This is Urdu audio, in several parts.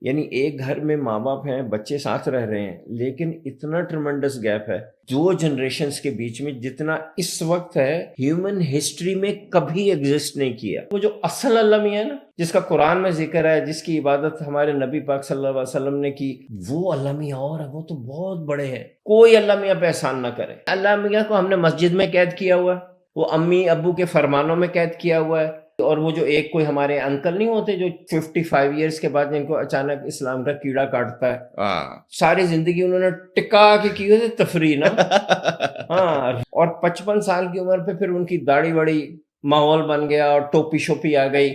یعنی ایک گھر میں ماں باپ ہیں، بچے ساتھ رہ رہے ہیں، لیکن اتنا ٹرمنڈس گیپ ہے دو جنریشنز کے بیچ میں جتنا اس وقت ہے ہیومن ہسٹری میں کبھی ایگزسٹ نہیں کیا۔ وہ جو اصل اللہ میاں ہے نا، جس کا قرآن میں ذکر ہے، جس کی عبادت ہمارے نبی پاک صلی اللہ علیہ وسلم نے کی، وہ اللہ میاں اور ہے، وہ تو بہت بڑے ہیں۔ کوئی اللہ میاں پہ احسان نہ کرے۔ اللہ میاں کو ہم نے مسجد میں قید کیا ہوا ہے، وہ امی ابو کے فرمانوں میں قید کیا ہوا ہے، اور وہ جو ایک کوئی ہمارے انکل نہیں ہوتے جو 55 ایئرس کے بعد جن کو اچانک اسلام کا کیڑا کاٹتا ہے، ساری زندگی انہوں نے ٹکا کے کی ہوئی تفریح نا ہاں، اور 55 سال کی عمر پہ پھر ان کی داڑھی بڑی ماحول بن گیا اور ٹوپی شوپی آ گئی،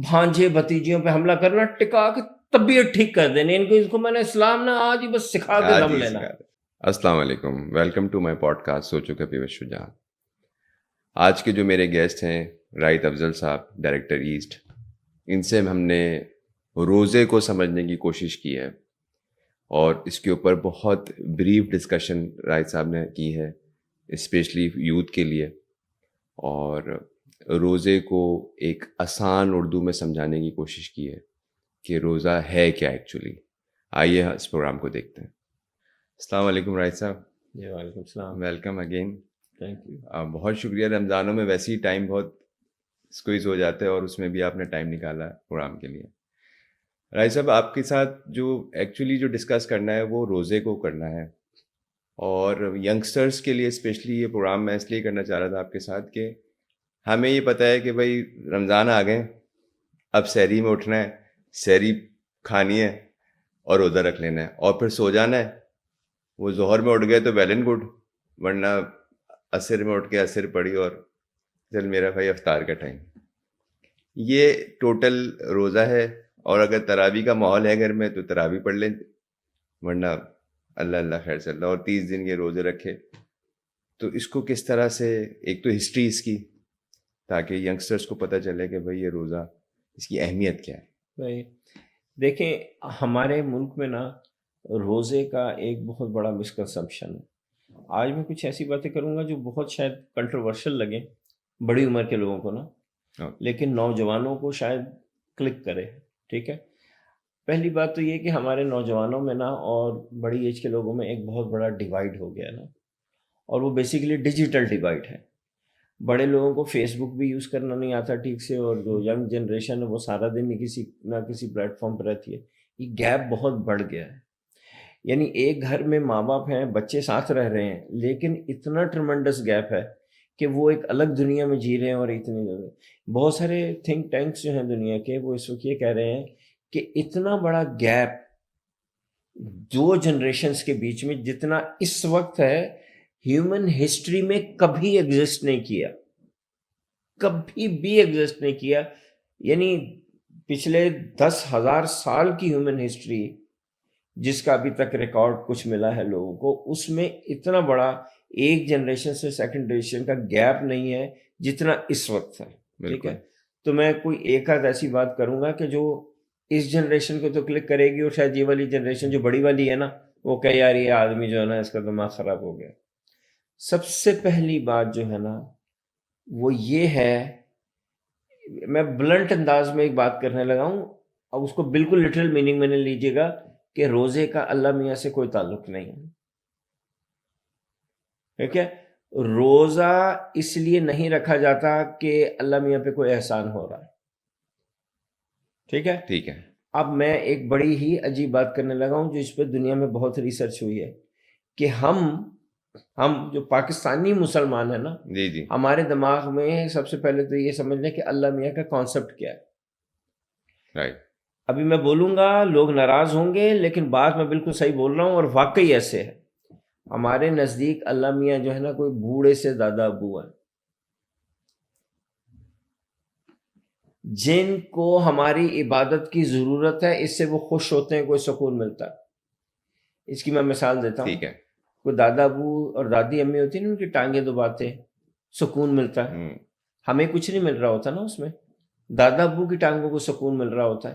بھانجے بھتیجیوں پہ حملہ کرنا، ٹکا کے طبیعت ٹھیک کر دینے ان کو میں نے اسلام نہ آج ہی بس سکھا کے دم لینا۔ السلام علیکم، welcome to my podcast سوچو کبھی وشجا۔ آج کے جو میرے گیسٹ ہیں راحت افضل صاحب، ڈائریکٹر ایسٹ، ان سے ہم نے روزے کو سمجھنے کی کوشش کی ہے اور اس کے اوپر بہت بریف ڈسکشن راحت صاحب نے کی ہے، اسپیشلی یوتھ کے لیے، اور روزے کو ایک آسان اردو میں سمجھانے کی کوشش کی ہے کہ روزہ ہے کیا ایکچولی۔ آئیے اس پروگرام کو دیکھتے ہیں۔ السلام علیکم راحت صاحب۔ جی وعلیکم السلام، ویلکم اگین۔ Thank you. بہت شکریہ، رمضانوں میں ویسے ہی ٹائم بہت اسکویز ہو جاتا ہے اور اس میں بھی آپ نے ٹائم نکالا پروگرام کے لیے۔ راحت صاحب، آپ کے ساتھ جو ایکچولی جو ڈسکس کرنا ہے وہ روزے کو کرنا ہے، اور ینگسٹرس کے لیے اسپیشلی یہ پروگرام میں اس لیے کرنا چاہ رہا تھا آپ کے ساتھ کہ ہمیں یہ پتہ ہے کہ بھائی رمضان آ گئے، اب سحری میں اٹھنا ہے، سحری کھانی ہے اور روزہ رکھ لینا ہے اور پھر سو جانا ہے۔ وہ ظہر میں اٹھ گئے تو ویل اینڈ گڈ، ورنہ عصر میں اٹھ کے عصر پڑھی اور چل میرا بھائی افطار کا ٹائم۔ یہ ٹوٹل روزہ ہے، اور اگر تراویح کا ماحول ہے گھر میں تو تراویح پڑھ لیں، ورنہ اللہ اللہ خیر صلی اللہ، اور 30 دن کے روزے رکھے۔ تو اس کو کس طرح سے، ایک تو ہسٹری اس کی، تاکہ ینگسٹرس کو پتہ چلے کہ بھائی یہ روزہ، اس کی اہمیت کیا ہے۔ دیکھیں، ہمارے ملک میں نا روزے کا ایک بہت بڑا مسکنسپشن ہے۔ آج میں کچھ ایسی باتیں کروں گا جو بہت شاید کنٹروورشل لگیں بڑی عمر کے لوگوں کو نا، لیکن نوجوانوں کو شاید کلک کرے، ٹھیک ہے۔ پہلی بات تو یہ کہ ہمارے نوجوانوں میں نا اور بڑی ایج کے لوگوں میں ایک بہت بڑا ڈیوائیڈ ہو گیا نا، اور وہ بیسیکلی ڈیجیٹل ڈیوائیڈ ہے۔ بڑے لوگوں کو فیس بک بھی یوز کرنا نہیں آتا ٹھیک سے، اور جو ینگ جنریشن ہے وہ سارا دن ہی کسی نہ کسی پلیٹ فارم پہ رہتی ہے۔ یہ گیپ بہت بڑھ گیا ہے، یعنی ایک گھر میں ماں باپ ہیں، بچے ساتھ رہ رہے ہیں، لیکن اتنا ٹرمنڈس گیپ ہے کہ وہ ایک الگ دنیا میں جی رہے ہیں۔ اور اتنی بہت سارے تھنک ٹینکس جو ہیں دنیا کے، وہ اس وقت یہ کہہ رہے ہیں کہ اتنا بڑا گیپ دو جنریشنز کے بیچ میں جتنا اس وقت ہے ہیومن ہسٹری میں کبھی ایگزسٹ نہیں کیا، کبھی بھی ایگزسٹ نہیں کیا۔ یعنی پچھلے 10,000 سال کی ہیومن ہسٹری جس کا ابھی تک ریکارڈ کچھ ملا ہے لوگوں کو، اس میں اتنا بڑا ایک جنریشن سے سیکنڈ جنریشن کا گیپ نہیں ہے جتنا اس وقت ہے، ٹھیک ہے۔ تو میں کوئی ایک آدھ ایسی بات کروں گا کہ جو اس جنریشن کو تو کلک کرے گی، اور شاید یہ والی جنریشن جو بڑی والی ہے نا، وہ کہ یار یہ آدمی جو ہے نا اس کا دماغ خراب ہو گیا۔ سب سے پہلی بات جو ہے نا وہ یہ ہے، میں بلنٹ انداز میں ایک بات کرنے لگا ہوں، اب اس کو بالکل لٹرل میننگ میں نہیں لیجیے گا، کہ روزے کا اللہ میاں سے کوئی تعلق نہیں ہے، ٹھیک ہے۔ روزہ اس لیے نہیں رکھا جاتا کہ اللہ میاں پہ کوئی احسان ہو رہا ہے، ٹھیک ہے۔ ٹھیک ہے۔ اب میں ایک بڑی ہی عجیب بات کرنے لگا ہوں جو اس پہ دنیا میں بہت ریسرچ ہوئی ہے، کہ ہم جو پاکستانی مسلمان ہیں نا، جی ہمارے دماغ میں سب سے پہلے تو یہ سمجھ لیں کہ اللہ میاں کا کانسیپٹ کیا ہے۔ رائٹ۔ ابھی میں بولوں گا لوگ ناراض ہوں گے، لیکن بات میں بالکل صحیح بول رہا ہوں، اور واقعی ایسے ہے۔ ہمارے نزدیک اللہ میاں جو ہے نا کوئی بوڑھے سے دادا ابو ہیں، جن کو ہماری عبادت کی ضرورت ہے، اس سے وہ خوش ہوتے ہیں، کوئی سکون ملتا ہے۔ اس کی میں مثال دیتا ہوں۔ ٹھیک ہے۔ کوئی دادا ابو اور دادی امی ہوتی ہیں نا، ان کی ٹانگیں دباتے سکون ملتا ہے، ہمیں کچھ نہیں مل رہا ہوتا نا اس میں، دادا ابو کی ٹانگوں کو سکون مل رہا ہوتا ہے،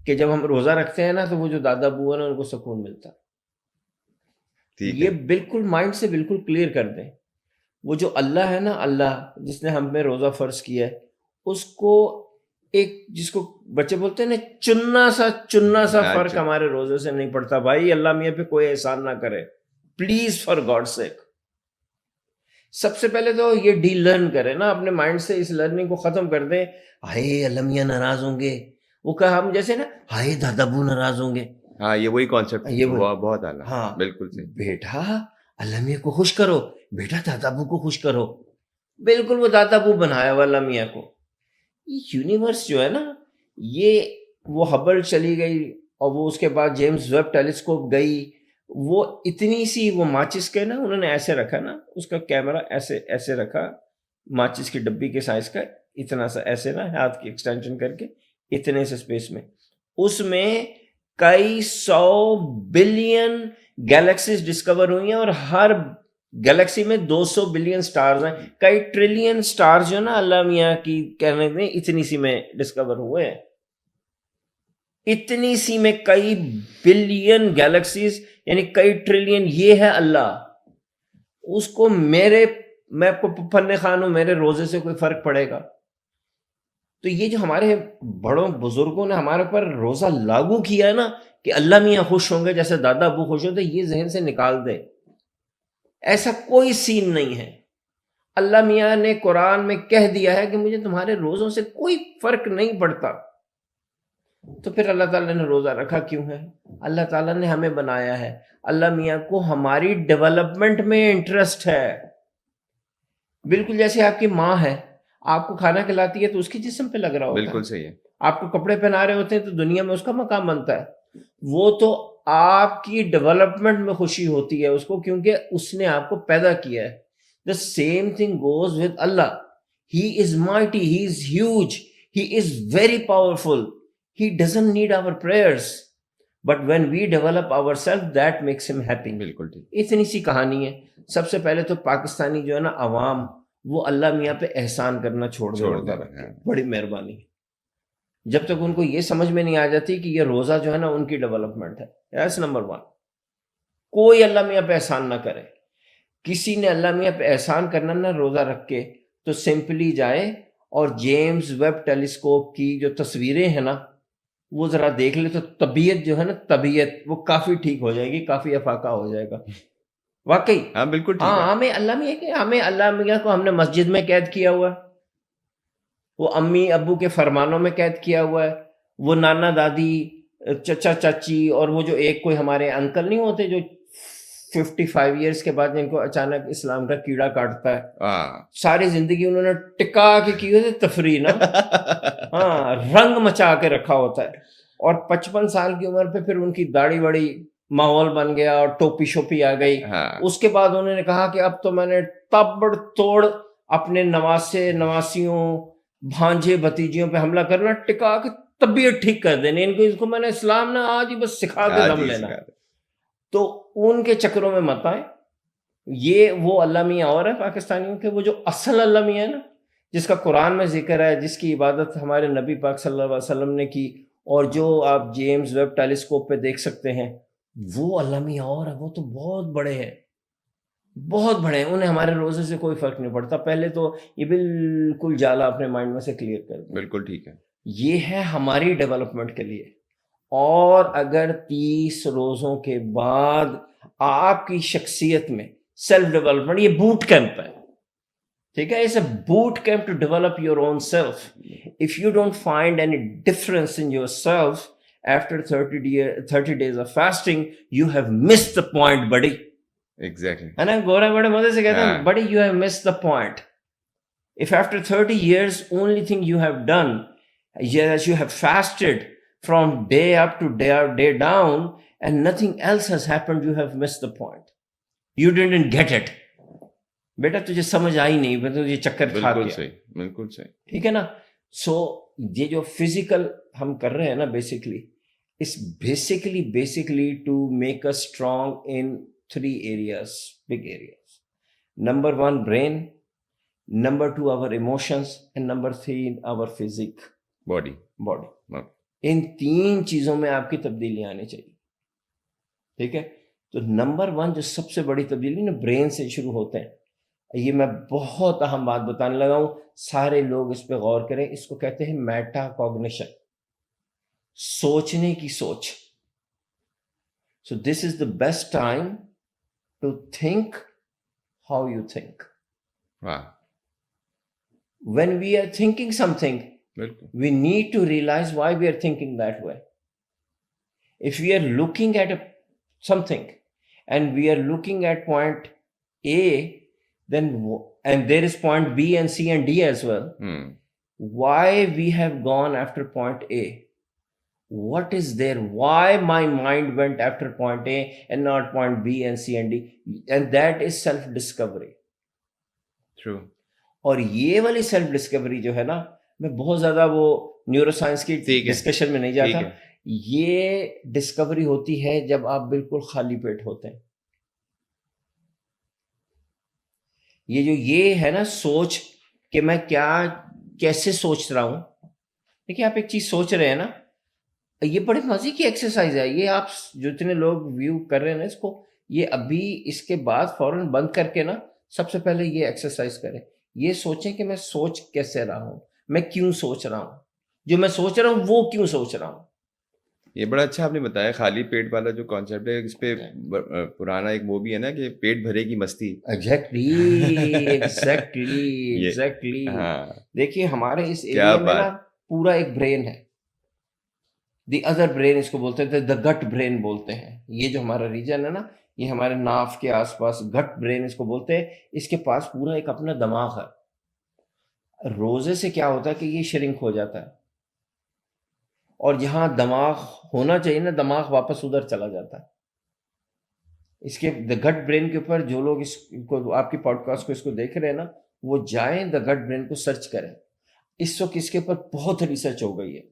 کہ جب ہم روزہ رکھتے ہیں نا تو وہ جو دادا ابو ہیں نا ان کو سکون ملتا ہے۔ یہ بالکل مائنڈ سے بالکل کلیئر کر دیں، وہ جو اللہ ہے نا، اللہ جس نے ہم پہ روزہ فرض کیا ہے، اس کو ایک جس کو بچے بولتے ہیں نا چننا سا فرق اچھا ہمارے روزے سے نہیں پڑتا. بھائی اللہ میاں پہ کوئی احسان نہ کرے پلیز فار گاڈ سیک. سب سے پہلے تو یہ ڈی لرن کرے نا اپنے مائنڈ سے, اس لرننگ کو ختم کر دیں. ہائے اللہ میاں ناراض ہوں گے, وہ کہ ہم جیسے نا ہائے دادا ابو ناراض ہوں گے, ہاں یہ وہی کانسیپٹ یہ وہ بہت اعلیٰ. ہاں بالکل صحیح. بیٹا اللہ میاں کو خوش کرو, بیٹا دادا ابو کو خوش کرو. بالکل وہ دادا ابو بنایا ہوا اللہ میاں کو. یہ یونیورس جو ہے نا, یہ وہ ہبل چلی گئی اور وہ اس کے بعد جیمز ویب ٹیلیسکوپ گئی, وہ اتنی سی وہ ماچس کے نا انہوں نے ایسے رکھا نا, اس کا کیمرہ ایسے رکھا ماچس کی ڈبی کے سائز کا, اتنا سا ایسے نا ہاتھ کی ایکسٹینشن کر کے اتنے سے اسپیس میں, اس میں کئی 100 بلین گیلیکسیز ڈسکور ہوئی ہیں اور ہر گلیکسی میں 200 بلین سٹارز ہیں. کئی ٹریلین سٹارز جو نا اللہ میاں کی کہنے میں اتنی سی میں ڈسکور ہوئے ہیں, اتنی سی میں کئی بلین گیلیکسیز یعنی کئی ٹریلین. یہ ہے اللہ. اس کو میں آپ کو پنے خان ہوں, میرے روزے سے کوئی فرق پڑے گا؟ تو یہ جو ہمارے بڑوں بزرگوں نے ہمارے پر روزہ لاگو کیا ہے نا کہ اللہ میاں خوش ہوں گے جیسے دادا ابو خوش ہوتے, یہ ذہن سے نکال دے. ایسا کوئی سین نہیں ہے. اللہ میاں نے قرآن میں کہہ دیا ہے کہ مجھے تمہارے روزوں سے کوئی فرق نہیں پڑتا. تو پھر اللہ تعالیٰ نے روزہ رکھا کیوں ہے؟ اللہ تعالیٰ نے ہمیں بنایا ہے. اللہ میاں کو ہماری ڈیولپمنٹ میں انٹرسٹ ہے. بالکل جیسے آپ کی ماں ہے, آپ کو کھانا کھلاتی ہے تو اس کی جسم پہ لگ رہا ہوتا ہے. بالکل صحیح ہے. آپ کو کپڑے پہنا رہے ہوتے ہیں تو دنیا میں اس کا مقام بنتا ہے. وہ تو آپ کی ڈیولپمنٹ میں خوشی ہوتی ہے اس کو, کیونکہ اس نے آپ کو پیدا کیا ہے. The same thing goes with Allah. He is mighty, He is huge, He is very powerful. He doesn't need our prayers. But when we develop ourselves, that makes Him happy. بالکل ٹھیک. اتنی سی کہانی ہے. سب سے پہلے تو پاکستانی جو ہے نا عوام, وہ اللہ میاں پہ احسان کرنا چھوڑ دے روزہ رکھ کے. بڑی مہربانی. جب تک ان کو یہ سمجھ میں نہیں آ جاتی کہ یہ روزہ جو ہے نا ان کی ڈیولپمنٹ ہے. یس نمبر 1, کوئی اللہ میاں پہ احسان نہ کرے. کسی نے اللہ میاں پہ احسان کرنا نہ روزہ رکھ کے, تو سمپلی جائے اور جیمز ویب ٹیلیسکوپ کی جو تصویریں ہیں نا وہ ذرا دیکھ لے, تو طبیعت جو ہے نا طبیعت وہ کافی ٹھیک ہو جائے گی, کافی افاقہ ہو جائے گا. واقعی ہاں بالکل ٹھیک ہاں. ہے. ہمیں اللہ میاں کو ہم نے مسجد میں قید کیا ہوا ہے, وہ امی ابو کے فرمانوں میں قید کیا ہوا ہے, وہ نانا دادی چچا چاچی اور وہ جو ایک کوئی ہمارے انکل نہیں ہوتے جو 55 ایئرس کے بعد جن کو اچانک اسلام کا کیڑا کاٹتا ہے, ساری زندگی انہوں نے ٹکا کے کی ہوتی تفریح نا, ہاں رنگ مچا کے رکھا ہوتا ہے, اور 55 سال کی عمر پہ پھر ان کی داڑھی بڑی ماحول بن گیا اور ٹوپی شوپی آ گئی. اس کے بعد انہوں نے کہا کہ اب تو میں نے تبڑ توڑ اپنے نواسے نواسیوں بھانجے بھتیجیوں پہ حملہ کرنا, ٹکا کے طبیعت ٹھیک کر دینے ان کو میں نے اسلام نے آج ہی بس سکھا کے دم لینا. تو ان کے چکروں میں مت آئے. یہ وہ اللہ میاں اور ہے پاکستانیوں کے, وہ جو اصل اللہ میاں ہے نا جس کا قرآن میں ذکر ہے, جس کی عبادت ہمارے نبی پاک صلی اللہ علیہ وسلم نے کی, اور جو آپ جیمز ویب ٹیلیسکوپ پہ دیکھ سکتے ہیں, وہ اللہ میاں اور ہے. وہ تو بہت بڑے ہیں, بہت بڑے ہیں. انہیں ہمارے روزے سے کوئی فرق نہیں پڑتا. پہلے تو یہ بالکل جالا اپنے مائنڈ میں سے کلیئر کر دیں. بالکل ٹھیک ہے. یہ ہے ہماری ڈیولپمنٹ کے لیے. اور اگر 30 روزوں کے بعد آپ کی شخصیت میں سیلف ڈیولپمنٹ, یہ بوٹ کیمپ ہے, ٹھیک ہے, it's a boot camp to develop your own self. If you don't find any difference in your self after 30 days of fasting, you have missed the point, buddy. Exactly. ہے نا, گورا بڑے مزے سے کہتے ہیں buddy, you have missed the point. If after 30 years only thing you have done, yes, you have fasted from day up to day down and nothing else has happened, you have missed the point. You didn't get it. بیٹا تجھے سمجھ آئی نہیں, بیٹا تجھے چکر کھا بالکل گیا. صحیح, بالکل صحیح. ٹھیک ہے نا. سو یہ جو فزیکل ہم کر رہے ہیں نا basically, is basically to make us strong in 3 areas, big areas. Number 1 brain, number 2 our emotions, and number 3 our physique, body. ان 3 چیزوں میں آپ کی تبدیلی آنی چاہیے. ٹھیک ہے. تو نمبر 1 جو سب سے بڑی تبدیلی نا برین سے شروع ہوتے ہیں. یہ میں بہت اہم بات بتانے لگا ہوں. سارے لوگ اس پہ غور کریں. اس کو کہتے ہیں میٹا کوگنیشن, سوچنے کی سوچ. So this is the best time to think how you think. واہ When we are thinking something, بالکل we need to realize why we are thinking that way. If we are looking at something and we are looking at point A, then and there is point B and C and D as well, why we have gone after point A? What is there? Why my mind went after point A and not point B and C and D? And that is self-discovery. true. اور یہ والی سیلف ڈسکوری جو ہے نا, میں بہت زیادہ وہ نیورو سائنس کی ڈسکشن میں نہیں جاتا. یہ ڈسکوری ہوتی ہے جب آپ بالکل خالی پیٹ ہوتے ہیں. یہ ہے نا سوچ کہ میں کیسے سوچ رہا ہوں. دیکھیے آپ ایک چیز سوچ رہے ہیں نا, یہ بڑے مزے کی ایکسرسائز ہے. یہ آپ جتنے لوگ ویو کر رہے ہیں نا اس کو, یہ ابھی اس کے بعد فوراً بند کر کے نا سب سے پہلے یہ ایکسرسائز کریں. یہ سوچیں کہ میں سوچ کیسے رہا ہوں, میں کیوں سوچ رہا ہوں, جو میں سوچ رہا ہوں وہ کیوں سوچ رہا ہوں. یہ بڑا اچھا آپ نے بتایا, خالی پیٹ والا جو کانسیپٹ ہے, اس پہ پرانا ایک وہ بھی ہے نا کہ پیٹ بھرے کی مستی. ایگزیکٹلی. دیکھیے ہمارے اس ایریا میں نا پورا ایک برین ہے, دی ادر برین اس کو بولتے ہیں, دا گٹ برین بولتے ہیں. یہ جو ہمارا ریجن ہے نا, یہ ہمارے ناف کے آس پاس گٹ برین اس کو بولتے ہیں. اس کے پاس پورا ایک اپنا دماغ ہے. روزے سے کیا ہوتا ہے کہ یہ شرنک ہو جاتا ہے, اور جہاں دماغ ہونا چاہیے نا, دماغ واپس ادھر چلا جاتا ہے. اس کے دا گٹ برین کے اوپر جو لوگ اس کو آپ کی پوڈ کاسٹ کو اس کو دیکھ رہے ہیں نا, وہ جائیں دا گٹ برین کو سرچ کریں. اس وقت اس کے اوپر بہت ریسرچ ہو گئی ہے.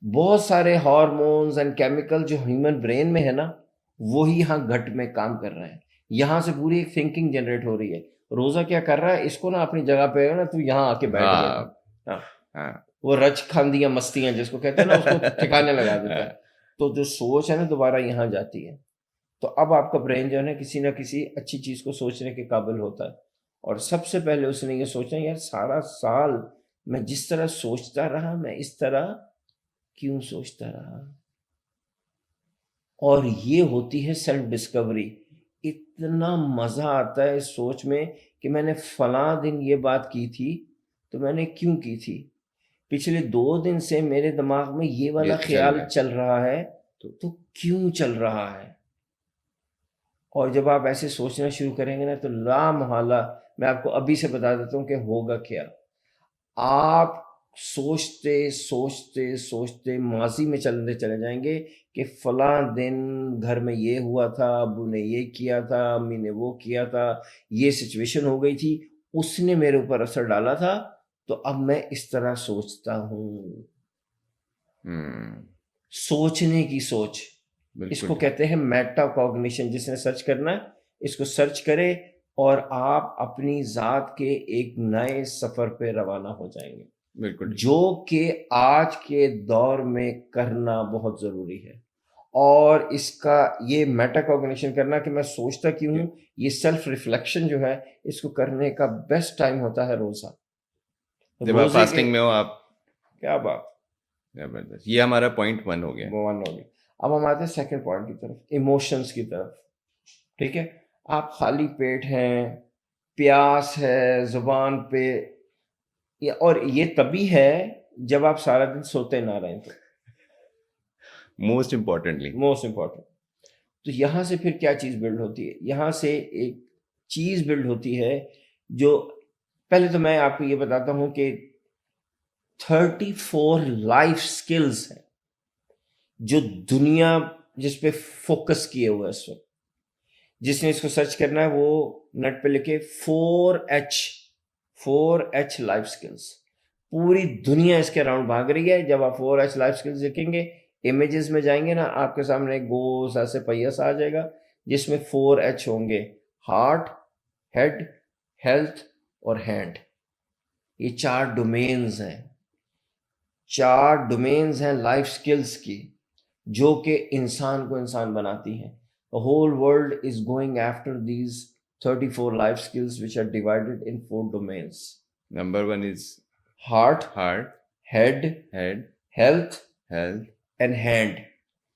بہت سارے ہارمونز اینڈ کیمیکل جو ہیومن برین میں ہے نا, وہی یہاں گٹ میں کام کر رہے ہیں. یہاں سے پوری ایک تھنکنگ جنریٹ ہو رہی ہے. روزہ کیا کر رہا ہے, اس کو نا اپنی جگہ پہ نا تو یہاں آ کے بیٹھ گیا, وہ رچ کھاندیاں مستیاں جس کو کہتے ہیں نا, اس کو ٹھکانے لگا دیتا ہے. تو جو سوچ ہے نا دوبارہ یہاں جاتی ہے. تو اب آپ کا برین جو ہے نا کسی نہ کسی اچھی چیز کو سوچنے کے قابل ہوتا ہے. اور سب سے پہلے اس نے یہ سوچنا, یار سارا سال میں جس طرح سوچتا رہا, میں اس طرح کیوں سوچتا رہا. اور یہ ہوتی ہے سیلف ڈسکوری. اتنا مزہ آتا ہے اس سوچ میں کہ میں نے فلاں دن یہ بات کی تھی تو میں نے کیوں کی تھی. پچھلے 2 دن سے میرے دماغ میں یہ والا خیال چل رہا ہے تو کیوں چل رہا ہے. اور جب آپ ایسے سوچنا شروع کریں گے نا تو لا محالہ میں آپ کو ابھی سے بتا دیتا ہوں کہ ہوگا کیا. آپ سوچتے سوچتے سوچتے ماضی میں چلے جائیں گے کہ فلاں دن گھر میں یہ ہوا تھا, ابو نے یہ کیا تھا, امی نے وہ کیا تھا, یہ سچویشن ہو گئی تھی, اس نے میرے اوپر اثر ڈالا تھا, تو اب میں اس طرح سوچتا ہوں. سوچنے کی سوچ, اس کو کہتے ہیں میٹا کوگنیشن. جس نے سرچ کرنا ہے اس کو سرچ کرے, اور آپ اپنی ذات کے ایک نئے سفر پہ روانہ ہو جائیں گے, جو کہ آج کے دور میں کرنا بہت ضروری ہے. اور اس کا یہ میٹا کوگنیشن کرنا کہ میں سوچتا کیوں ہوں, یہ سیلف ریفلیکشن جو ہے, اس کو کرنے کا بیسٹ ٹائم ہوتا ہے روزہ. جب آپ فاسٹنگ میں ہو آپ. کیا بات, یہ ہمارا پوائنٹ 1 ہو گیا. اب ہم آتے ہیں سیکنڈ پوائنٹ کی طرف, ایموشنس کی طرف. ٹھیک ہے, آپ خالی پیٹ ہیں, پیاس ہے زبان پہ, اور یہ تبھی ہے جب آپ سارا دن سوتے نہ رہیں. تو موسٹ امپورٹنٹ. تو یہاں سے پھر کیا چیز بلڈ ہوتی ہے, یہاں سے ایک چیز بلڈ ہوتی ہے جو, پہلے تو میں آپ کو یہ بتاتا ہوں کہ 34 لائف سکلز ہیں جو دنیا جس پہ فوکس کیے ہوئے اس وقت. جس نے اس کو سرچ کرنا ہے وہ نیٹ پہ لکھے 4H لائف سکلز. پوری دنیا اس کے اراؤنڈ بھاگ رہی ہے. جب آپ 4H لائف سکلز دیکھیں گے, امیجز میں جائیں گے نا, آپ کے سامنے ایک گوس ایسے پہیا سا آ جائے گا جس میں 4H ہوں گے, ہارٹ, ہیڈ, ہیلتھ اور ہینڈ. یہ 4 ڈومینز ہیں, 4 ڈومینز ہیں لائف سکلز کی, جو کہ انسان کو انسان بناتی ہیں. The whole world is going after these 34 life skills which are divided in 4 domains. Number 1 is heart, heart, head, head, health health. and hand.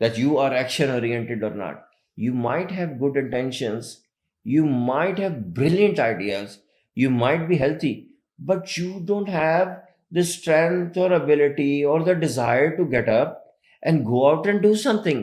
That you are action oriented or not. You might have good intentions, you might have brilliant ideas, you might be healthy, but you don't have the strength or ability or the desire to get up and go out and do something.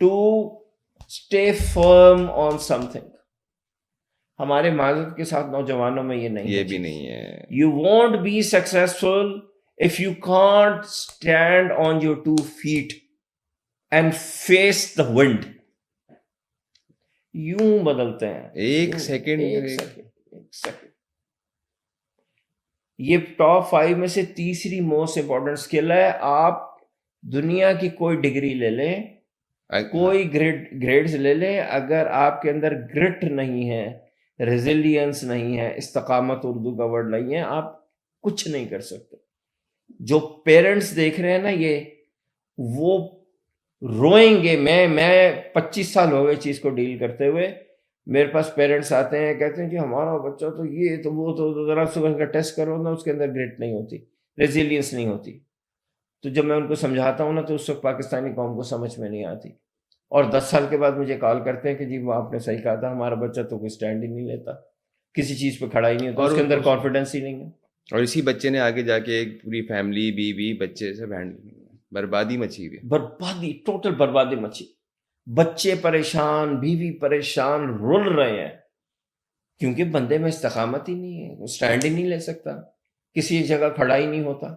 to stay firm on something. ہمارے معذرت کے ساتھ نوجوانوں میں یہ نہیں یہ بھی نہیں ہے. You won't be successful if you can't stand on your 2 feet and face the wind. یوں بدلتے ہیں. ایک سیکنڈ. یہ ٹاپ 5 میں سے تیسری موسٹ امپورٹنٹ اسکل ہے. آپ دنیا کی کوئی ڈگری لے لیں, کوئی گریڈز لے لیں, اگر آپ کے اندر گرٹ نہیں ہے, ریزیلینس نہیں ہے, استقامت اردو کا ورڈ نہیں ہے, آپ کچھ نہیں کر سکتے. جو پیرنٹس دیکھ رہے ہیں نا, یہ وہ روئیں گے. میں 25 سال ہو گئے چیز کو ڈیل کرتے ہوئے. میرے پاس پیرنٹس آتے ہیں, کہتے ہیں کہ ہمارا بچہ تو یہ تو وہ تو ذرا صبح کا ٹیسٹ کرو نا, اس کے اندر گریٹ نہیں ہوتی, ریزیلینس نہیں ہوتی. تو جب میں ان کو سمجھاتا ہوں نا, تو اس وقت پاکستانی قوم کو سمجھ میں نہیں آتی. اور 10 سال کے بعد مجھے کال کرتے ہیں کہ جی وہ آپ نے صحیح کہا تھا, ہمارا بچہ تو کوئی سٹینڈ ہی نہیں لیتا, کسی چیز پہ کھڑا ہی نہیں ہوتا, اس کے اندر کانفیڈنس ہی نہیں ہے. اور اسی بچے نے آگے جا کے ایک پوری فیملی, بیوی, بچے سب بربادی مچی ہوئی. بربادی, ٹوٹل بربادی مچی. بچے پریشان, بیوی پریشان, رول رہے ہیں کیونکہ بندے میں استقامت ہی نہیں ہے, وہ سٹینڈ ہی نہیں لے سکتا, کسی جگہ کھڑا ہی نہیں ہوتا.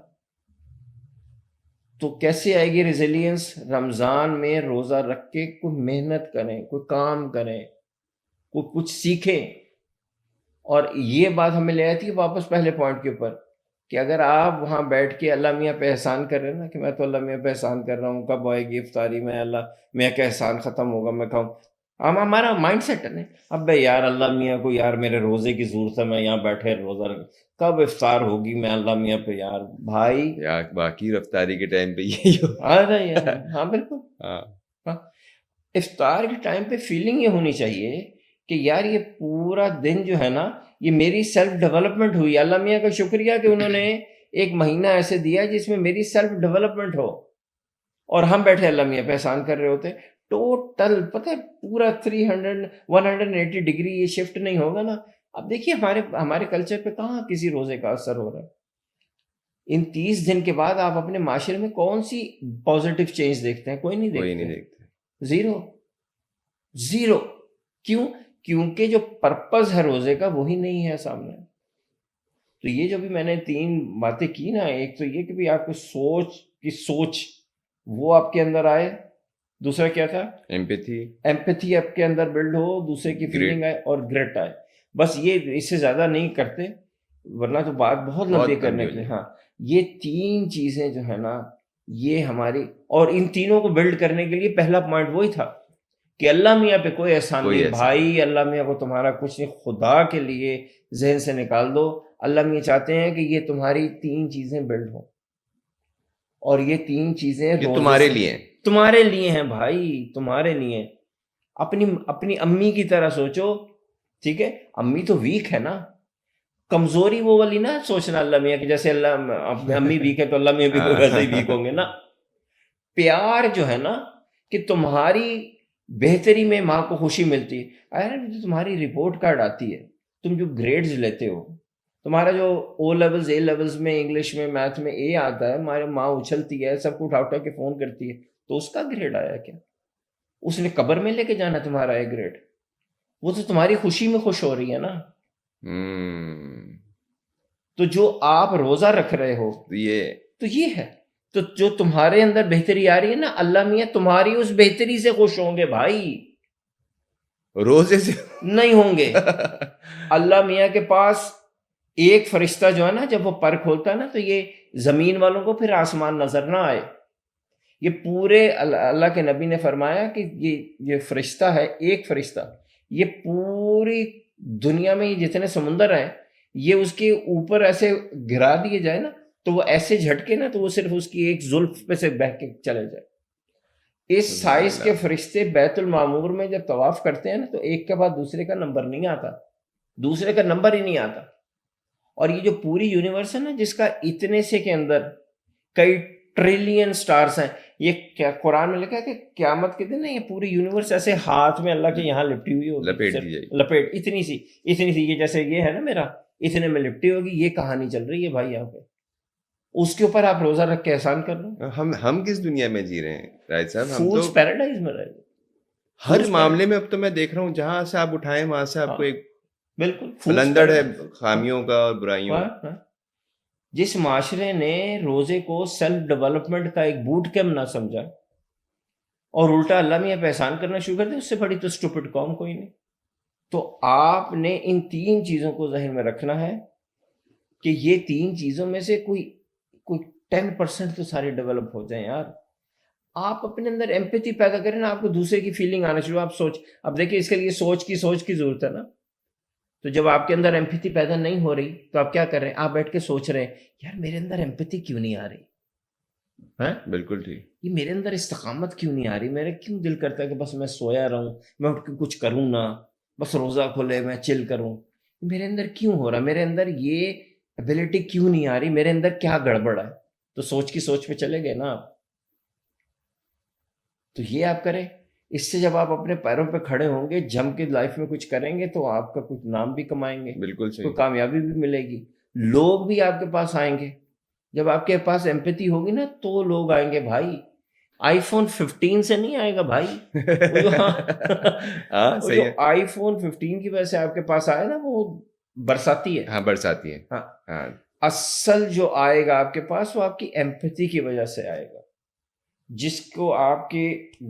تو کیسے آئے گی ریزیلینس؟ رمضان میں روزہ رکھ کے کوئی محنت کریں, کوئی کام کریں, کوئی کچھ سیکھیں. اور یہ بات ہمیں لے آئی تھی واپس پہلے پوائنٹ کے اوپر کہ اگر آپ وہاں بیٹھ کے اللہ میاں پہ احسان کر رہے ہیں نا, کہ میں تو اللہ میاں پہ احسان کر رہا ہوں, کب آئے گی افطاری, میں اللہ میاں کا احسان ختم ہوگا میں کہوں. ہمارا مائنڈ سیٹ ہے نا, اب بھائی یار اللہ میاں کو یار میرے روزے کی ضرورت ہے, میں یہاں بیٹھے روزہ رکھ, کب افطار ہوگی, میں اللہ میاں پہ یار بھائی باقی رفتاری کے ٹائم پہ یہی ہو. ہاں بالکل. افطار کے ٹائم پہ فیلنگ یہ ہونی چاہیے کہ یار یہ پورا دن جو ہے نا, یہ میری سیلف ڈیولپمنٹ ہوئی. اللہ میاں کا شکریہ کہ انہوں نے ایک مہینہ ایسے دیا جس میں میری سیلف ڈیولپمنٹ ہو, اور ہم بیٹھے اللہ میاں پہ احسان کر رہے ہوتے. ٹوٹل پتہ ہے پورا 180 ڈگری یہ شفٹ نہیں ہوگا نا. اب دیکھیے ہمارے کلچر پہ کہاں کسی روزے کا اثر ہو رہا ہے. ان 30 دن کے بعد آپ اپنے معاشرے میں کون سی پازیٹیو چینج دیکھتے ہیں؟ کوئی نہیں دیکھتے. زیرو. کیوں؟ کیونکہ جو پرپز ہے روزے کا وہی نہیں ہے سامنے. تو یہ جو بھی میں نے 3 باتیں کی نا, ایک تو یہ کہ بھی آپ کو سوچ وہ آپ کے اندر آئے. دوسرا کیا تھا؟ ایمپیتھی آپ کے اندر بلڈ ہو, دوسرے کی فیلنگ آئے, اور گریٹ آئے. بس یہ, اس سے زیادہ نہیں کرتے ورنہ تو بات بہت لمبی کرنے کے لیے. ہاں یہ 3 چیزیں جو ہے نا یہ ہماری, اور ان تینوں کو بلڈ کرنے کے لیے پہلا پوائنٹ وہی تھا کہ اللہ میاں پہ کوئی احسان نہیں. بھائی اللہ میاں کو تمہارا کچھ نہیں, خدا کے لیے ذہن سے نکال دو. اللہ میاں چاہتے ہیں کہ یہ تمہاری 3 چیزیں بلڈ ہوں, اور یہ 3 چیزیں تمہارے لیے ہیں بھائی, تمہارے لیے. اپنی امی کی طرح سوچو, ٹھیک ہے؟ امی تو ویک ہے نا, کمزوری وہ والی نہ سوچنا اللہ میاں کی جیسے اللہ امی ویک ہے تو اللہ میاں بھی ویسے ہی ویک ہوں گے نا. پیار جو ہے نا کہ تمہاری بہتری میں ماں کو خوشی ملتی ہے. ارے تمہاری رپورٹ کارڈ آتی ہے, تم جو گریڈز لیتے ہو, تمہارا جو او لیولز اے لیولز میں انگلش میں میتھ میں اے آتا ہے, ہماری ماں اچھلتی ہے, سب کو اٹھا اٹھا کے فون کرتی ہے, تو اس کا گریڈ آیا کیا؟ اس نے قبر میں لے کے جانا تمہارا اے گریڈ, وہ تو تمہاری خوشی میں خوش ہو رہی ہے نا. تو جو آپ روزہ رکھ رہے ہو تو یہ ہے, تو جو تمہارے اندر بہتری آ رہی ہے نا, اللہ میاں تمہاری اس بہتری سے خوش ہوں گے بھائی, روزے سے نہیں ہوں گے. اللہ میاں کے پاس ایک فرشتہ جو ہے نا, جب وہ پر کھولتا ہے نا, تو یہ زمین والوں کو پھر آسمان نظر نہ آئے. یہ پورے اللہ کے نبی نے فرمایا کہ یہ فرشتہ ہے, ایک فرشتہ, یہ پوری دنیا میں یہ جتنے سمندر ہیں, یہ اس کے اوپر ایسے گرا دیے جائے نا, تو وہ ایسے جھٹکے نا, تو وہ صرف اس کی ایک زلف پہ سے بہ کے چلے جائے. اس سائز کے فرشتے بیت المعمور میں جب طواف کرتے ہیں نا, تو ایک کے بعد دوسرے کا نمبر نہیں آتا, دوسرے کا نمبر ہی نہیں آتا. اور یہ جو پوری یونیورس ہے نا, جس کا اتنے سے کے اندر کئی ٹریلین سٹارز ہیں, یہ کیا قرآن میں لکھا ہے کہ قیامت کے دن نا یہ پوری یونیورس ایسے ہاتھ میں اللہ کے یہاں لپٹی ہوئی ہوگی, لپیٹ اتنی سی, یہ جیسے یہ ہے نا میرا, اتنے میں لپٹی ہوگی. یہ کہانی چل رہی ہے بھائی یہاں پہ, اس کے اوپر آپ روزہ رکھ کے احسان کر لو. ہم کس دنیا میں جی رہے ہیں راہد صاحب؟ فولز پیراڈائز میں رہے. ہر فروٹس معاملے میں اب تو میں دیکھ رہا ہوں جہاں سے آپ اٹھائیں وہاں سے آپ کو ایک بالکل بلندر ہے خامیوں کا اور برائیوں کا. جس معاشرے نے روزے کو سیلف ڈیولپمنٹ کا ایک بوٹ کیمپ نہ سمجھا اور الٹا اللہ میاں پہ احسان کرنا شروع کر دیا، اس سے بڑی تو اسٹوپڈ قوم کوئی نہیں. تو آپ نے ان 3 چیزوں کو ذہن میں رکھنا ہے کہ یہ 3 چیزوں میں سے کوئی 10% تو سارے ڈیولپ ہو جائیں یار. آپ اپنے اندر ایمپیتھی پیدا کریں نا، آپ کو دوسرے کی فیلنگ آنا شروع. آپ اب دیکھیں اس کے لیے سوچ کی ضرورت ہے نا. تو جب آپ کے اندر ایمپیتھی پیدا نہیں ہو رہی تو آپ کیا کر رہے ہیں؟ آپ بیٹھ کے سوچ رہے ہیں یار میرے اندر ایمپیتھی کیوں نہیں آ رہی، بالکل ٹھیک، یہ میرے اندر استقامت کیوں نہیں آ رہی، میرے کیوں دل کرتا ہے کہ بس میں سویا رہوں، میں اٹھ کے کچھ کروں نہ، بس روزہ کھولے میں چل کروں. میرے اندر کیوں ہو رہا، میرے اندر یہ ایبلٹی کیوں نہیں آ رہی، میرے اندر کیا گڑبڑ ہے؟ تو سوچ پہ چلے گئے نا آپ. تو یہ آپ کریں. اس سے جب آپ اپنے پیروں پہ کھڑے ہوں گے، جم کے لائف میں کچھ کریں گے تو آپ کا کچھ نام بھی کمائیں گے، بالکل صحیح، کوئی کامیابی بھی ملے گی، لوگ بھی آپ کے پاس آئیں گے. جب آپ کے پاس ایمپیتھی ہوگی نا تو لوگ آئیں گے. بھائی آئی فون 15 سے نہیں آئے گا بھائی. وہ صحیح جو ہے، آئی فون 15 کی وجہ سے آپ کے پاس آئے نا وہ برساتی ہے. ہاں برساتی ہے، ہاں ہاں اصل جو آئے گا آپ کے پاس وہ آپ کی ایمپیتھی کی وجہ سے آئے گا، جس کو آپ کے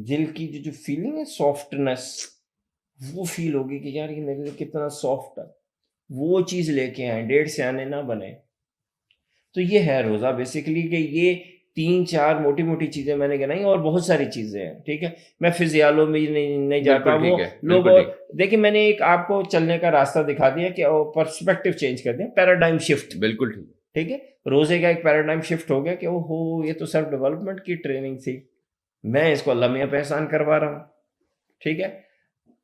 دل کی جو فیلنگ ہے سافٹنس، وہ فیل ہوگی کہ یار یہ میرے لیے کتنا سافٹ ہے. وہ چیز لے کے آئیں، 1.5 سے آنے نہ بنے. تو یہ ہے روزہ بیسیکلی کہ یہ 3-4 موٹی موٹی چیزیں میں نے گنائی، اور بہت ساری چیزیں ہیں. ٹھیک ہے، میں فزیالوں میں نہیں جاتا. بالکل وہ ٹھیک ہے، لوگ بالکل ٹھیک، دیکھیں میں نے ایک آپ کو چلنے کا راستہ دکھا دیا کہ پرسپیکٹو چینج کر دیں، پیراڈائم شفٹ. بالکل ٹھیک، ٹھیک ہے، روزے کا ایک پیراڈائم شفٹ ہو گیا کہ اوہو یہ تو سیلف ڈیولپمنٹ کی ٹریننگ تھی، میں اس کو اللہ میاں پہ احسان کروا رہا ہوں. ٹھیک ہے،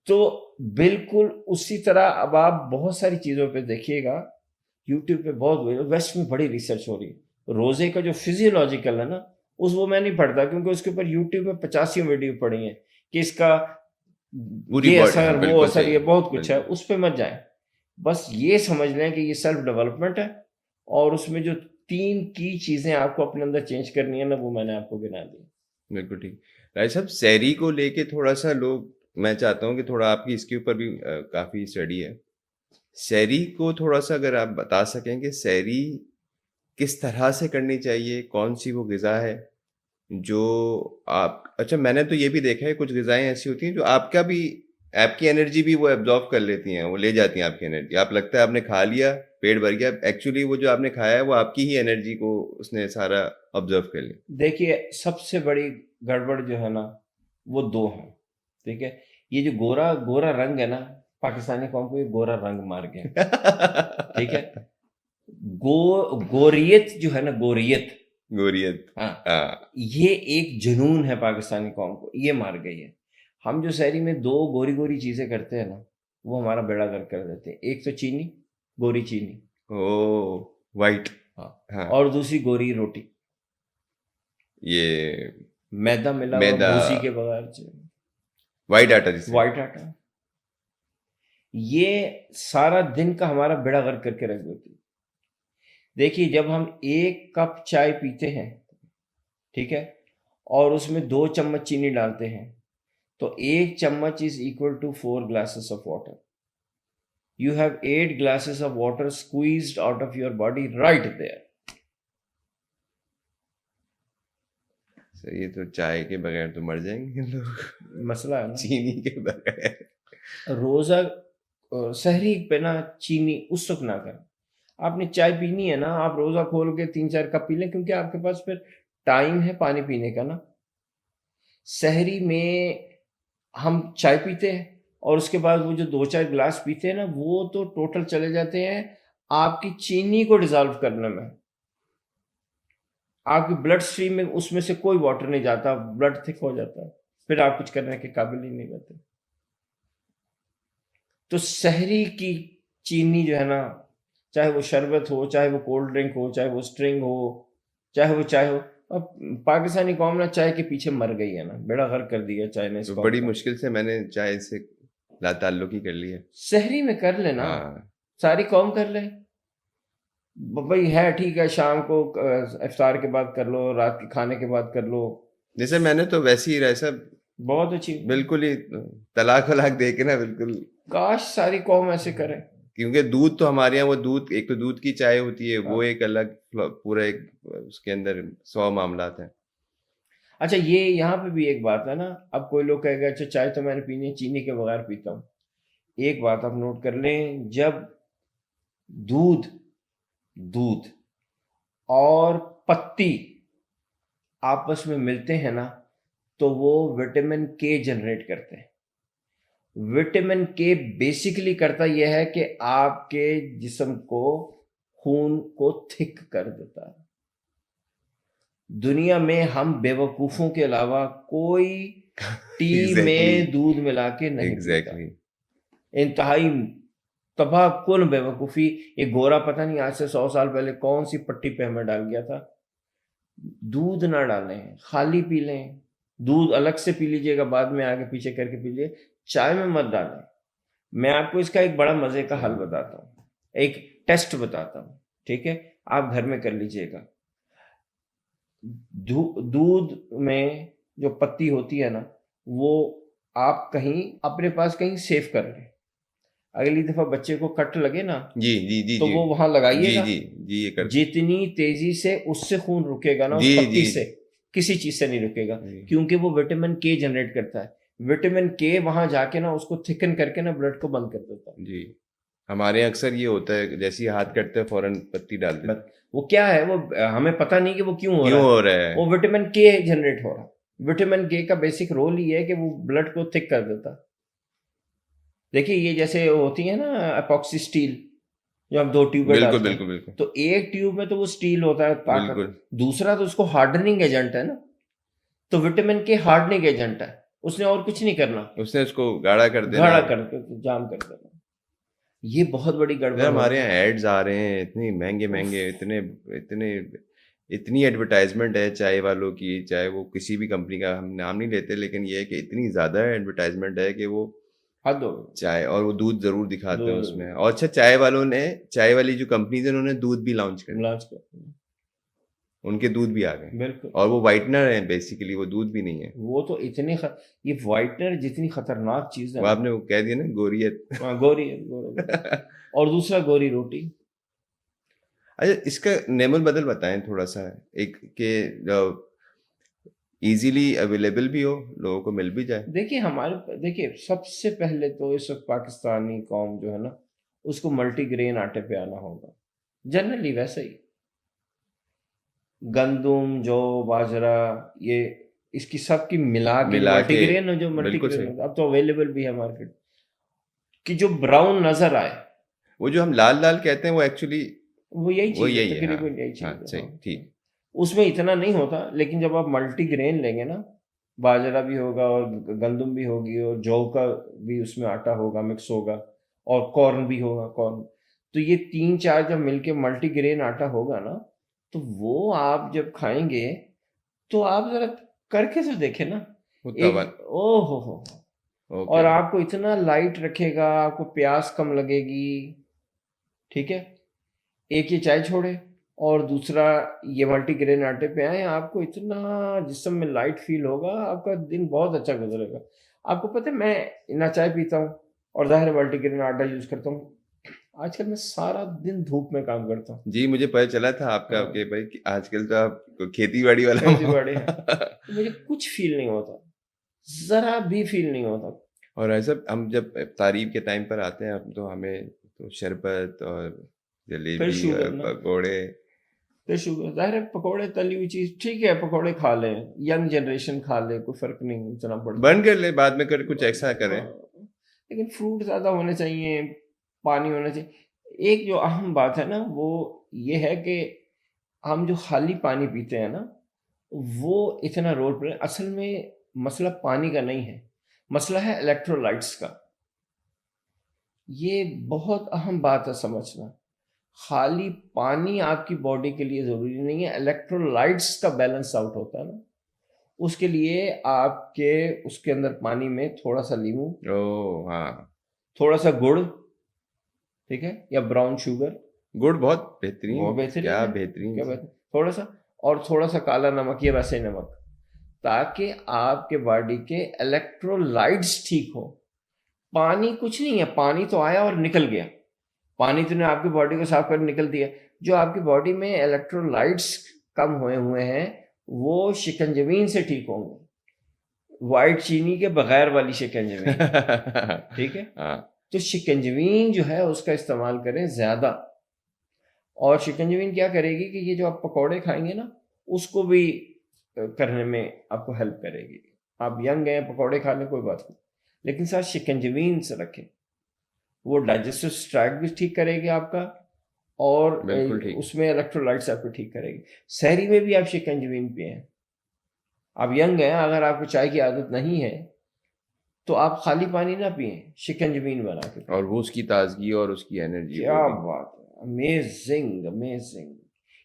تو بالکل اسی طرح اب آپ بہت ساری چیزوں پہ دیکھیے گا. یوٹیوب پہ بہت ویسٹ میں بڑی ریسرچ ہو رہی ہے. روزے کا جو فزیولوجیکل ہے نا وہ میں نہیں پڑھتا، کیونکہ اس کے اوپر یوٹیوب میں 85 ویڈیو پڑی ہیں کہ اس کا پوری یہ باڈی، ہاں اثر وہ بالکل اثر، صحیح یہ ہے، بہت کچھ ہے. بالکل اس پہ مت جائیں، بس یہ سمجھ لیں کہ یہ سیلف ڈیولپمنٹ ہے، اور اس میں جو 3 کی چیزیں آپ کو اپنے اندر چینج کرنی ہے نا وہ میں نے آپ کو گنا دی. بالکل ٹھیک. راج صاحب سحری کو لے کے تھوڑا سا لوگ، میں چاہتا ہوں کہ تھوڑا آپ کی اس کے اوپر بھی کافی اسٹڈی ہے. سحری کو تھوڑا سا اگر آپ بتا سکیں کہ سحری کس طرح سے کرنی چاہیے، کون سی وہ غذا ہے جو آپ، اچھا میں نے تو یہ بھی دیکھا ہے کچھ غذائیں ایسی ہوتی ہیں جو آپ کا بھی، آپ کی انرجی بھی وہ ایبزارو کر لیتی ہیں، وہ لے جاتی ہیں آپ کی انرجی. آپ لگتا ہے آپ نے کھا لیا، پیٹ بھر گیا، ایکچولی وہ جو آپ نے کھایا ہے وہ آپ کی ہی انرجی کو اس نے سارا آبزرو کر لیا. دیکھیے سب سے بڑی گڑبڑ جو ہے نا وہ 2 ہیں. ٹھیک ہے، یہ جو گورا رنگ ہے نا، پاکستانی قوم کو یہ گورا رنگ مار گیا. ٹھیک ہے، گوریت جو ہے نا، گوریت، گوریت، ہاں یہ ایک جنون ہے پاکستانی قوم کو، یہ مار گئی ہے. ہم جو سحری میں 2 گوری چیزیں کرتے ہیں نا وہ ہمارا بیڑا گرک کر دیتے ہیں. ایک تو چینی، گوری چینی، او وائٹ، ہاں، اور دوسری گوری روٹی، یہ میدا ملا ہوا میدا، بھوسی کے بغیر، وائٹ آٹا جسے، وائٹ آٹا. یہ سارا دن کا ہمارا بیڑا غرق کر کے رکھ دیتی. دیکھیے جب ہم 1 کپ چائے پیتے ہیں، ٹھیک ہے، اور اس میں 2 چمچ چینی ڈالتے ہیں تو 1 چمچ از equal to 4 glasses of water. You have 8 glasses of water squeezed out of your body right there. سر یہ تو چائے کے بغیر تو مر جائیں گے لوگ، مسئلہ ہے نا. چینی کے بغیر. روزہ سحری پہ نا چینی اس وقت نہ کریں. آپ نے چائے پینی ہے نا، آپ روزہ کھول کے 3-4 کپ پی لیں، کیونکہ آپ کے پاس پھر ٹائم ہے پانی پینے کا نا. سحری میں ہم چائے پیتے ہیں اور اس کے بعد وہ جو 2-4 گلاس پیتے ہیں نا وہ تو ٹوٹل چلے جاتے ہیں آپ کی چینی کو ڈیزالو کرنے میں. آپ کی بلڈ سٹریم میں اس میں سے کوئی واٹر نہیں جاتا، بلڈ تھک ہو جاتا ہے، پھر آپ کچھ کرنے کے قابل ہی نہیں رہتے. تو سحری کی چینی جو ہے نا، چاہے وہ شربت ہو، چاہے وہ کولڈ ڈرنک ہو، چاہے وہ اسٹرنگ ہو، چاہے وہ چائے ہو. اب پاکستانی قوم نا چائے کے پیچھے مر گئی ہے نا، بیڑا غرق کر دیا چائے نے اس تو قوم بڑی کا. مشکل سے میں نے چائے سے لا تعلقی کر لی ہے. سحری میں کر لینا، ہاں ساری قوم کر لے بھائی، ہے ٹھیک ہے، شام کو افطار کے بعد کر لو، رات کے کھانے کے بعد کر لو. جیسے میں نے تو ویسے ہی رہا صاحب، بہت اچھی. بالکل ہی طلاق ولاق دے کے نا بالکل. کاش ساری قوم ایسے کرے. کیونکہ دودھ تو ہمارے یہاں وہ دودھ ایک تو دودھ کی چائے ہوتی ہے وہ ہاں. ایک الگ پورا ایک اس کے اندر 100 معاملات ہیں. اچھا یہ یہاں پہ بھی ایک بات ہے نا, اب کوئی لوگ کہے گا اچھا چائے تو میں نے پینی ہے چینی کے بغیر پیتا ہوں. ایک بات آپ نوٹ کر لیں, جب دودھ اور پتی آپس میں ملتے ہیں نا تو وہ وٹامن کے جنریٹ کرتے ہیں. وٹامن کے بیسیکلی کرتا یہ ہے کہ آپ کے جسم کو خون کو تھک کر دیتا ہے. دنیا میں ہم بیوقوفوں کے علاوہ کوئی ٹی میں دودھ ملا کے نہیں پیتا. انتہائی تباہ کن بیوقوفی. یہ گورا پتہ نہیں آج سے 100 سال پہلے کون سی پٹی پہ ہمیں ڈال گیا تھا. دودھ نہ ڈالیں, خالی پی لیں. دودھ الگ سے پی لیجئے گا, بعد میں آگے پیچھے کر کے پی لیجئے, چائے میں مت ڈالیں. میں آپ کو اس کا ایک بڑا مزے کا حل بتاتا ہوں, ایک ٹیسٹ بتاتا ہوں, ٹھیک ہے, آپ گھر میں کر لیجئے گا. دودھ میں جو پتی ہوتی ہے نا وہ آپ کہیں اپنے پاس کہیں سیو کر لیں. اگلی دفعہ بچے کو کٹ لگے نا تو وہ وہاں لگائیے گا. جتنی تیزی سے اس سے خون رکے گا نا اس پتی سے, کسی چیز سے نہیں رکے گا, کیونکہ وہ وٹامن کے جنریٹ کرتا ہے. وٹامن کے وہاں جا کے نا اس کو تھکن کر کے نا بلڈ کو بند کر دیتا ہے. جی ہمارے یہاں اکثر یہ ہوتا ہے جیسے ہی ہاتھ کٹتے ہیں فوراً پتی ڈال دیتے. وہ کیا ہے, وہ ہمیں پتہ نہیں کہ وہ کیوں ہو رہا ہے. وہ وٹامن کے جنریٹ ہو رہا ہے. وٹامن کے کا بیسک رول یہ ہے کہ وہ بلڈ کو تھک کر دیتا. دیکھیے یہ جیسے ہوتی ہے نا اپاکسی اسٹیل جو ہم 2 ٹیوب ڈالتے ہیں, تو ایک ٹیوب میں تو وہ اسٹیل ہوتا ہے طاقت, دوسرا تو اس کو ہارڈننگ ایجنٹ ہے نا. تو وٹامن کے ہارڈننگ ایجنٹ ہے, اس نے اور کچھ نہیں کرنا, اس نے اس کو گاڑھا کر دینا, گاڑھا کر کے جام کر دینا. یہ بہت بڑی گڑبڑ. ہمارے یہاں ایڈز آ رہے ہیں اتنے مہنگے اتنی ایڈورٹائزمنٹ ہے چائے والوں کی, چاہے وہ کسی بھی کمپنی کا, ہم نام نہیں لیتے, لیکن یہ ہے کہ اتنی زیادہ ایڈورٹائزمنٹ ہے کہ وہ چائے اور وہ دودھ ضرور دکھاتے ہیں اس میں. اور اچھا چائے والوں نے, چائے والی جو کمپنیز ہیں انہوں نے دودھ بھی لانچ کر ان کے دودھ بھی آ گئے. بالکل. اور وہ وائٹنر ہیں بیسیکلی, وہ دودھ بھی نہیں ہے. وہ تو اتنے یہ وائٹنر جتنی خطرناک چیز ہے, وہ آپ نے وہ کہہ دیا نا گوریت. گوری اور دوسرا گوری روٹی. اچھا اس کا نعم البدل بتائیں تھوڑا سا, ایک کہ ایزیلی اویلیبل بھی ہو, لوگوں کو مل بھی جائے. دیکھیے سب سے پہلے تو اس وقت پاکستانی قوم جو ہے نا اس کو ملٹی گرین آٹے پہ آنا ہوگا. جنرلی ویسے ہی گندم, جو, باجرا, یہ اس کی سب کی ملا کے ملٹی گرین, جو ملٹی گرین اب تو اویلیبل بھی ہے مارکیٹ کی, جو براؤن نظر آئے, وہ جو ہم لال لال کہتے ہیں وہ ایکچولی وہ یہی چیز ہے, تقریباً یہی چیز ہے. اس میں اتنا نہیں ہوتا, لیکن جب آپ ملٹی گرین لیں گے نا, باجرا بھی ہوگا اور گندم بھی ہوگی اور جو کا بھی اس میں آٹا ہوگا, مکس ہوگا, اور کارن بھی ہوگا, کارن, تو یہ 3-4 جب مل کے ملٹی گرین آٹا ہوگا نا تو وہ آپ جب کھائیں گے تو آپ ذرا کر کے تو دیکھیں نا, او ہو, اور آپ کو اتنا لائٹ رکھے گا, آپ کو پیاس کم لگے گی. ٹھیک ہے, ایک یہ چائے چھوڑے اور دوسرا یہ ملٹی گرین آٹے پہ آئیں, آپ کو اتنا جسم میں لائٹ فیل ہوگا, آپ کا دن بہت اچھا گزرے گا. آپ کو پتہ ہے میں نہ چائے پیتا ہوں اور ظاہر ملٹی گرین آٹا یوز کرتا ہوں. آج کل میں سارا دن دھوپ میں کام کرتا ہوں. جی مجھے پتہ چلا تھا آپ کا کہ بھائی آج کل تو آپ کھیتی باڑی والا, مجھے کچھ فیل نہیں ہوتا, ذرا بھی فیل نہیں ہوتا. اور ایسا ہم جب تعریف کے ٹائم پر آتے ہیں اب تو ہمیں تو شربت اور جلیبی اور پکوڑے, پھر شوگر, ظاہر ہے پکوڑے تلی ہوئی چیز ٹھیک ہے, پکوڑے کھا لیں, ینگ جنریشن کھا لے, کوئی فرق نہیں اتنا پڑتا, بند کر لے بعد میں کر کچھ ایسا کریں, لیکن فروٹ زیادہ ہونے چاہیے, پانی ہونا چاہیے. ایک جو اہم بات ہے نا وہ یہ ہے کہ ہم جو خالی پانی پیتے ہیں نا وہ اتنا رول پلے, اصل میں مسئلہ پانی کا نہیں ہے, مسئلہ ہے الیکٹرولائٹس کا. یہ بہت اہم بات ہے سمجھنا. خالی پانی آپ کی باڈی کے لیے ضروری نہیں ہے, الیکٹرولائٹس کا بیلنس آؤٹ ہوتا ہے نا, اس کے لیے آپ کے اس کے اندر پانی میں تھوڑا سا لیمو, تھوڑا سا گڑ, ٹھیک ہے, یا براؤن شوگر, گڑ بہت بہترین, بہت بہترین, کیا بہترین, تھوڑا سا, اور تھوڑا سا کالا نمک یا ویسے نمک, تاکہ آپ کے باڈی کے الیکٹرولائٹس ٹھیک ہو. پانی کچھ نہیں ہے، پانی تو آیا اور نکل گیا، پانی تو نے آپ کی باڈی کو صاف کر نکل دیا. جو آپ کی باڈی میں الیکٹرولائٹس کم ہوئے ہیں وہ شکنجبین سے ٹھیک ہوں گے، وائٹ چینی کے بغیر والی شکنجبین. ٹھیک ہے، تو شکنجبین جو ہے اس کا استعمال کریں زیادہ. اور شکنجبین کیا کرے گی کہ یہ جو آپ پکوڑے کھائیں گے نا اس کو بھی کرنے میں آپ کو ہیلپ کرے گی. آپ ینگ ہیں، پکوڑے کھا لیں کوئی بات نہیں، لیکن ساتھ شکنجبین سے رکھیں، وہ ڈائجسٹو سٹریکٹ بھی ٹھیک کرے گی آپ کا، اور بالکل ٹھیک. اس میں الیکٹرولائٹس آپ کو ٹھیک کرے گی. سحری میں بھی آپ شکنجبین پئیں. آپ ینگ ہیں، اگر آپ کو چائے کی عادت نہیں ہے تو آپ خالی پانی نہ پئیں، شکنجبین بنا کے پئیں. اور وہ اس کی تازگی اور اس کی انرجی کیا بات ہے، امیزنگ امیزنگ.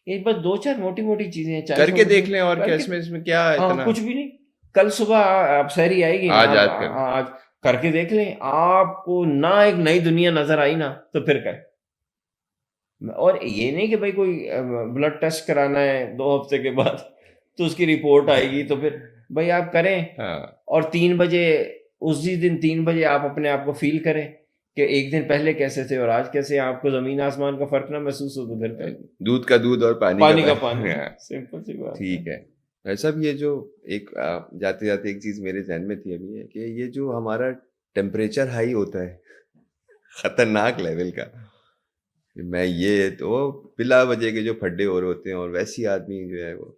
یہ بس دو چار موٹی موٹی چیزیں ہیں، 40 کر کے منٹ دیکھ لیں. اور کر کیا کے، اس میں کیا ہاں اتنا. کچھ بھی نہیں. کل صبح آپ سحری آئے گی نا، آج آپ کر آج کر کے دیکھ لیں، آپ کو نہ ایک نئی دنیا نظر آئی نا تو پھر کہ. اور یہ نہیں کہ بھائی کوئی بلڈ ٹیسٹ کرانا ہے 2 ہفتے کے بعد تو اس کی رپورٹ آئے گی تو پھر بھائی آپ کریں. اور 3 بجے اسی دن 3 بجے آپ اپنے آپ کو فیل کریں کہ ایک دن پہلے کیسے تھے اور آج کیسے. آپ کو زمین آسمان کا فرق نہ محسوس ہو تو پھر کر دودھ کا دودھ اور پانی کا پانی. سمپل سی بات. ٹھیک ہے. ایسا بھی یہ جو ایک جاتے جاتے ایک چیز میرے ذہن میں تھی ابھی ہے کہ یہ جو ہمارا ٹیمپریچر ہائی ہوتا ہے خطرناک لیول کا، میں یہ تو بلا وجہ کے جو پھڈے ہو رہے ہوتے ہیں اور ویسی آدمی جو ہے وہ،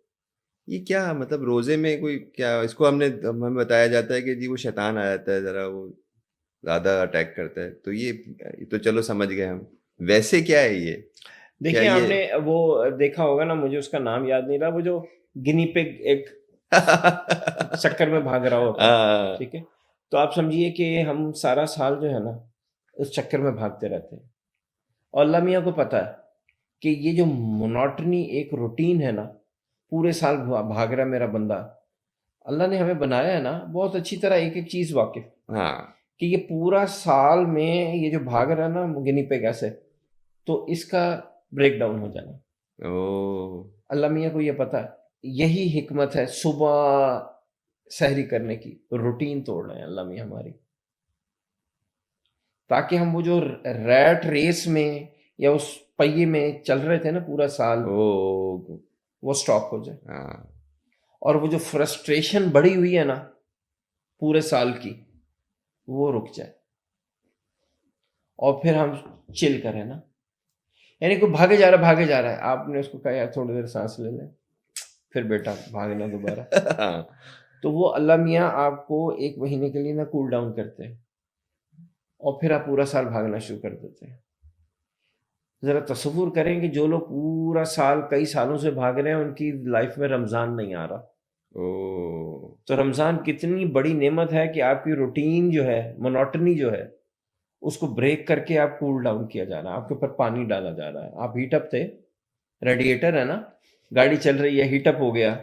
یہ کیا مطلب روزے میں کوئی کیا اس کو ہمیں بتایا جاتا ہے کہ جی وہ شیطان آ جاتا ہے، ذرا وہ زیادہ اٹیک کرتا ہے. تو یہ تو چلو سمجھ گئے ہم، ویسے کیا ہے یہ؟ دیکھیں آپ نے وہ دیکھا ہوگا نا، مجھے اس کا نام یاد نہیں رہا، وہ جو گنی پگ ایک چکر میں بھاگ رہا ہوتا ہے. ٹھیک ہے، تو آپ سمجھیے کہ ہم سارا سال جو ہے نا اس چکر میں بھاگتے رہتے ہیں، اور اللہ میاں کو پتا ہے کہ یہ جو مونوٹنی ایک روٹین ہے نا، پورے سال بھاگ رہا ہے میرا بندہ. اللہ نے ہمیں بنایا ہے نا بہت اچھی طرح ایک ایک چیز واقف کہ یہ پورا سال میں یہ جو بھاگ رہا ہے نا گنی پگ ایسے، تو اس کا بریک ڈاؤن ہو جانا. اللہ میاں کو یہ پتا ہے. یہی حکمت ہے صبح سحری کرنے کی، روٹین توڑ رہے ہیں اللہ میاں ہماری، تاکہ ہم وہ جو ریٹ ریس میں یا اس پہیے میں چل رہے تھے نا پورا سال، وہ سٹاپ ہو جائے. اور وہ جو فرسٹریشن بڑھی ہوئی ہے نا پورے سال کی، وہ رک جائے، اور پھر ہم چل کریں نا. یعنی کوئی بھاگے جا رہا ہے، آپ نے اس کو کہا یار تھوڑی دیر سانس لے لیں، پھر بیٹا بھاگنا دوبارہ. تو وہ اللہ میاں آپ کو 1 مہینے کے لیے نا کول ڈاؤن کرتے ہیں، اور پھر آپ پورا سال بھاگنا شروع کر دیتے ہیں. ذرا تصور کریں کہ جو لوگ پورا سال کئی سالوں سے بھاگ رہے ہیں ان کی لائف میں رمضان نہیں آ رہا. تو رمضان کتنی بڑی نعمت ہے کہ آپ کی روٹین جو ہے، مونوٹنی جو ہے، اس کو بریک کر کے آپ کول ڈاؤن کیا جا رہا ہے، آپ کے اوپر پانی ڈالا جا رہا ہے. آپ ہیٹ اپ تھے، ریڈیٹر ہے نا، گاڑی چل رہی ہے، ہیٹ اپ ہو گیا،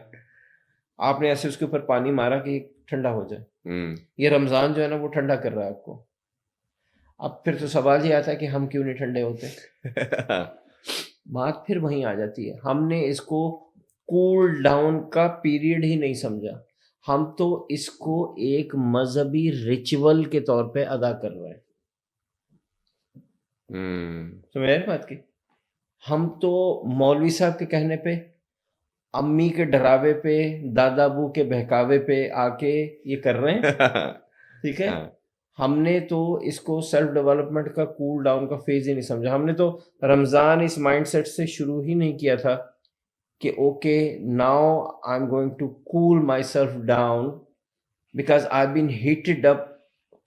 آپ نے ایسے اس کے اوپر پانی مارا کہ ٹھنڈا ہو جائے. یہ رمضان جو ہے نا وہ ٹھنڈا کر رہا ہے آپ کو. اب پھر تو سوال یہ آتا ہے کہ ہم کیوں نہیں ٹھنڈے ہوتے. بات پھر وہیں آ جاتی ہے، ہم نے اس کو کول ڈاؤن کا پیریڈ ہی نہیں سمجھا، ہم تو اس کو ایک مذہبی ریچول کے طور پہ ادا کر رہے ہیں. سمجھ رہے بات کی؟ ہم تو مولوی صاحب کے کہنے پہ، امی کے ڈراوے پہ، دادا ابو کے بہکاوے پہ آ کے یہ کر رہے ہیں. ٹھیک ہے، ہم نے تو اس کو سیلف ڈیولپمنٹ کا کول ڈاؤن کا فیز ہی نہیں سمجھا. ہم نے تو رمضان اس مائنڈ سیٹ سے شروع ہی نہیں کیا تھا کہ okay now I am going to cool myself down because I been heated up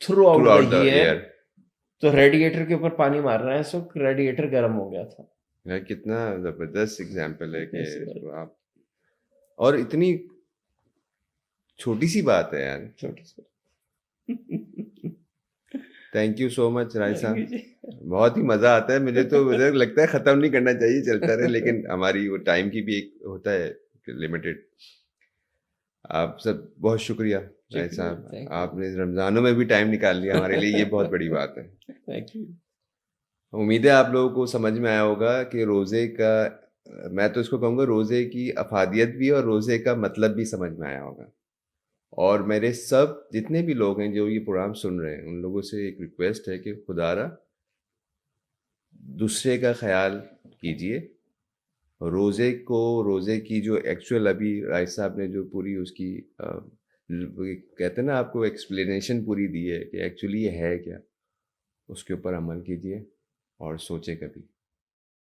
throughout the air. تو ریڈیٹر کے اوپر پانی مار رہے ہیں، سو ریڈیٹر گرم ہو گیا تھا. کتنا زبردست ایگزامپل ہے کہ آپ، اور اتنی چھوٹی سی بات ہے یار. چھوٹی سی. تھینک یو سو مچ رائے صاحب، بہت ہی مزہ آتا ہے. مجھے تو لگتا ہے ختم نہیں کرنا چاہیے، چلتا رہے، لیکن ہماری وہ ٹائم کی بھی ایک ہوتا ہے لمیٹڈ. آپ سب بہت شکریہ رائے صاحب، آپ نے رمضانوں میں بھی ٹائم نکال لیا ہمارے لیے، یہ بہت بڑی بات ہے. امید ہے آپ لوگوں کو سمجھ میں آیا ہوگا کہ روزے کا، میں تو اس کو کہوں گا روزے کی افادیت بھی اور روزے کا مطلب بھی سمجھ میں آیا ہوگا. اور میرے سب جتنے بھی لوگ ہیں جو یہ پروگرام سن رہے ہیں ان لوگوں سے ایک ریکویسٹ ہے کہ خدا را دوسرے کا خیال کیجئے. روزے کی جو ایکچوئل ابھی رائے صاحب نے جو پوری اس کی کہتے ہیں نا آپ کو ایکسپلینیشن پوری دی ہے کہ ایکچولی یہ ہے کیا, اس کے اوپر عمل کیجئے اور سوچے کبھی.